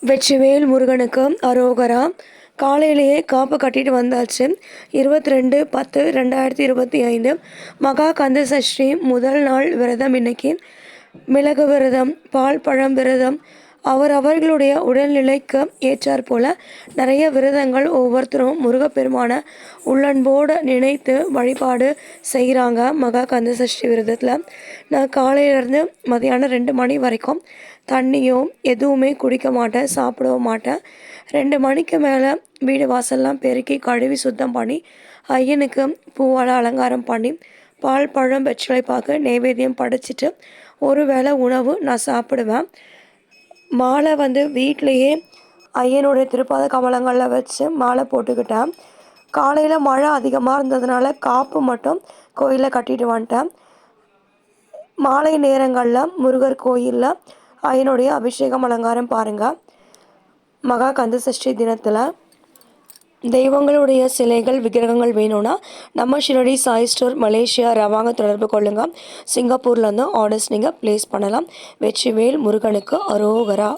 வெற்றிவேல் முருகனுக்கு அரோகரா. காலையிலேயே காப்பு கட்டிட்டு வந்தாச்சு. 22/10/2025 மகா கந்த சஷ்டி முதல் நாள் விரதம். இன்னைக்கு மிளகு விரதம், பால் பழம் விரதம், அவர்களுடைய உடல்நிலைக்கு ஏற்றாற் போல நிறைய விரதங்கள் ஒவ்வொருத்தரும் முருகப்பெருமான உள்ளன்போடு நினைத்து வழிபாடு செய்கிறாங்க. மகா கந்த சஷ்டி விரதத்தில் நான் காலையிலேருந்து மதியானம் 2 மணி வரைக்கும் தண்ணியோ எதுவுமே குடிக்க மாட்டேன், சாப்பிடவும் மாட்டேன். 2 மணிக்கு மேலே வீடு வாசல்லாம் பெருக்கி கழுவி சுத்தம் பண்ணி ஐயனுக்கு பூவால் அலங்காரம் பண்ணி பால் பழம் வெற்றிலை பாக்கு நைவேத்தியம் படைச்சிட்டு ஒரு வேளை உணவு நான் சாப்பிடுவேன். மாலை வீட்டிலையே ஐயனுடைய திருப்பாத கமலங்களில் வச்சு மாலை போட்டுக்கிட்டேன். காலையில் மழை அதிகமாக இருந்ததுனால காப்பு மட்டும் கோயிலில் கட்டிட்டு வந்துட்டேன். மாலை நேரங்களில் முருகர் கோயிலில் ஐயனுடைய அபிஷேகம் அலங்காரம் பாருங்கள். மகா கந்த சஷ்டி தினத்தில் தெய்வங்களுடைய சிலைகள் விக்கிரகங்கள் வேணும்னா நம்ம ஷிரடி சாய் ஸ்டோர் மலேசியா ரவாங்க தொடர்பு கொள்ளுங்கள். சிங்கப்பூர்லேருந்து ஆர்டர்ஸ் நீங்கள் ப்ளேஸ் பண்ணலாம். வெற்றிவேல் முருகனுக்கு அரோகரா.